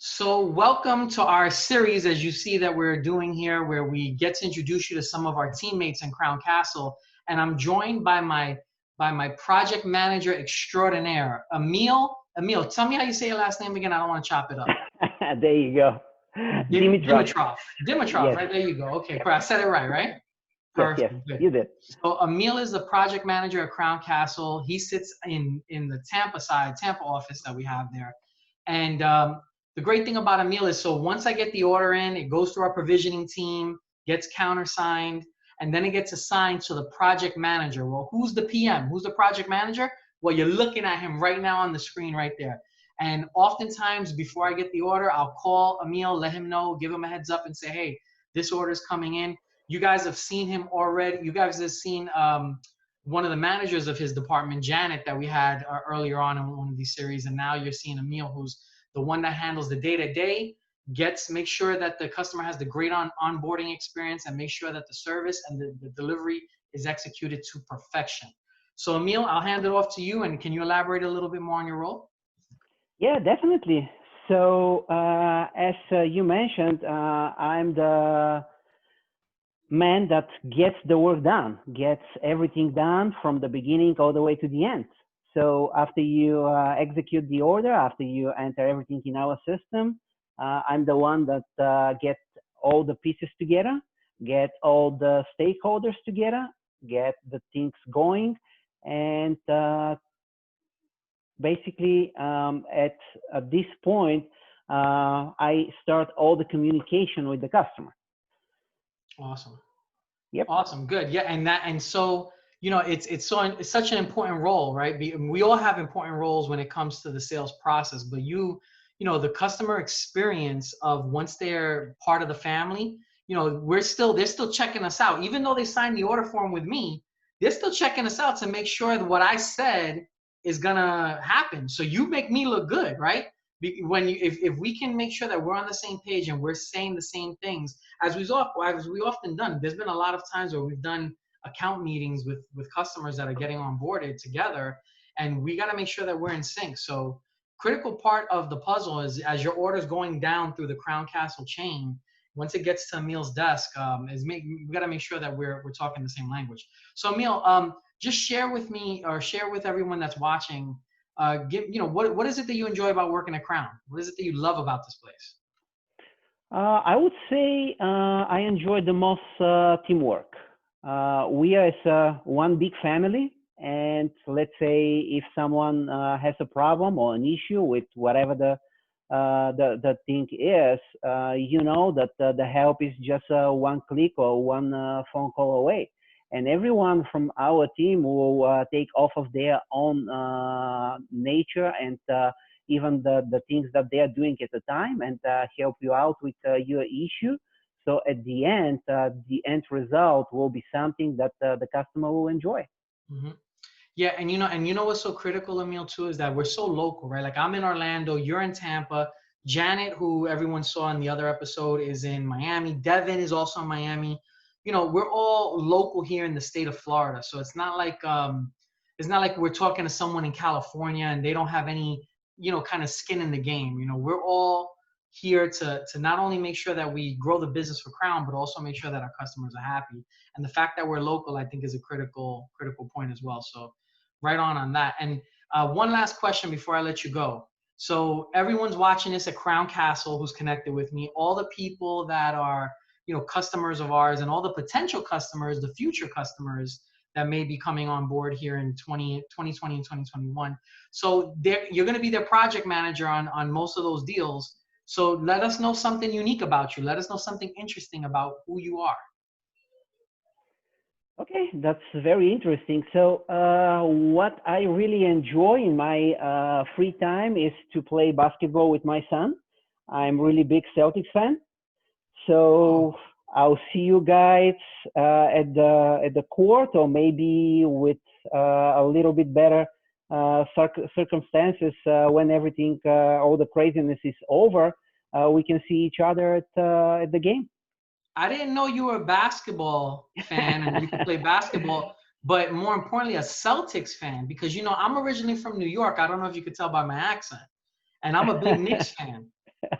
So welcome to our series, as you see that we're doing here, where we get to introduce you to some of our teammates in Crown Castle. And I'm joined by my project manager extraordinaire, Emil. Emil, tell me how you say your last name again. I don't want to chop it up. There you go. Dimitrov. Dimitrov. Dimitrov, Yes, right? There you go. Okay, I said it right, right? yes, yes. Perfect. Good. You did. So Emil is the project manager at Crown Castle. He sits in the Tampa office that we have there. And the great thing about Emil is, so once I get the order in, it goes through our provisioning team, gets countersigned, and then it gets assigned to the project manager. Well, who's the PM? Who's the project manager? Well, you're looking at him right now on the screen right there. And oftentimes before I get the order, I'll call Emil, let him know, give him a heads up and say, hey, this order is coming in. You guys have seen him already. You guys have seen one of the managers of his department, Janet, that we had earlier on in one of these series. And now you're seeing Emil, who's the one that handles the day-to-day, make sure that the customer has the great onboarding experience and make sure that the service and the delivery is executed to perfection. So Emil, I'll hand it off to you, and can you elaborate a little bit more on your role? Yeah, definitely. So, as you mentioned, I'm the man that gets the work done, gets everything done from the beginning all the way to the end. So after you execute the order, after you enter everything in our system, I'm the one that gets all the pieces together, get all the stakeholders together, get the things going, and basically at this point, I start all the communication with the customer. Awesome. Yep. Awesome. Good. Yeah. And so, it's such an important role, right? We all have important roles when it comes to the sales process, but the customer experience of once they're part of the family, they're still checking us out. Even though they signed the order form with me, they're still checking us out to make sure that what I said is gonna happen. So you make me look good, right? If we can make sure that we're on the same page and we're saying the same things as we often done. There's been a lot of times where we've done account meetings with customers that are getting onboarded together, and we got to make sure that we're in sync. So critical part of the puzzle is, as your order's going down through the Crown Castle chain, once it gets to Emil's desk, we got to make sure that we're talking the same language. So Emil, just share with me, or share with everyone that's watching, what is it that you enjoy about working at Crown? What is it that you love about this place? I would say I enjoy the most teamwork. We are as one big family, and let's say if someone has a problem or an issue with whatever the thing is, that the help is just one click or one phone call away. And everyone from our team will take off of their own nature and even the things that they are doing at the time and help you out with your issue. So at the end result will be something that the customer will enjoy. Mm-hmm. Yeah, and what's so critical, Emil, too, is that we're so local, right? Like I'm in Orlando, you're in Tampa. Janet, who everyone saw in the other episode, is in Miami. Devin is also in Miami. We're all local here in the state of Florida, so it's not like we're talking to someone in California and they don't have any kind of skin in the game. We're all here to not only make sure that we grow the business for Crown, but also make sure that our customers are happy. And the fact that we're local, I think, is a critical point as well. So right on that. And one last question before I let you go. So everyone's watching this at Crown Castle who's connected with me, all the people that are customers of ours, and all the potential customers, the future customers that may be coming on board here in 2020 and 2021. So you're going to be their project manager on most of those deals. So let us know something unique about you. Let us know something interesting about who you are. Okay, that's very interesting. So what I really enjoy in my free time is to play basketball with my son. I'm really big Celtics fan. So I'll see you guys at the court, or maybe with a little bit better circumstances when everything, all the craziness is over. We can see each other at the game. I didn't know you were a basketball fan and you could play basketball, but more importantly, a Celtics fan, because I'm originally from New York. I don't know if you could tell by my accent, and I'm a big Knicks fan.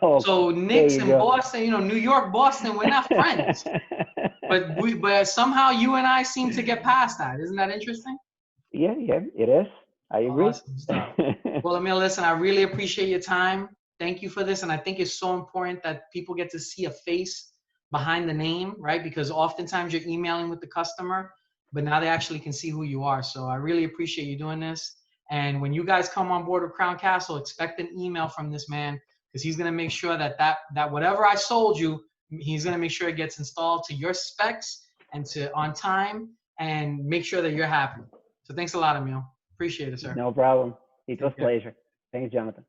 Oh, So there Knicks you and go. Boston, New York, Boston, we're not friends. But somehow you and I seem to get past that. Isn't that interesting? Yeah, yeah, it is. I agree. Awesome stuff. Well, Emil, listen, I really appreciate your time. Thank you for this. And I think it's so important that people get to see a face behind the name, right? Because oftentimes you're emailing with the customer, but now they actually can see who you are. So I really appreciate you doing this. And when you guys come on board with Crown Castle, expect an email from this man because he's going to make sure that whatever I sold you, he's going to make sure it gets installed to your specs and to on time and make sure that you're happy. So thanks a lot, Emil. Appreciate it, sir. No problem. It was Take care. pleasure. Thanks, Jonathan.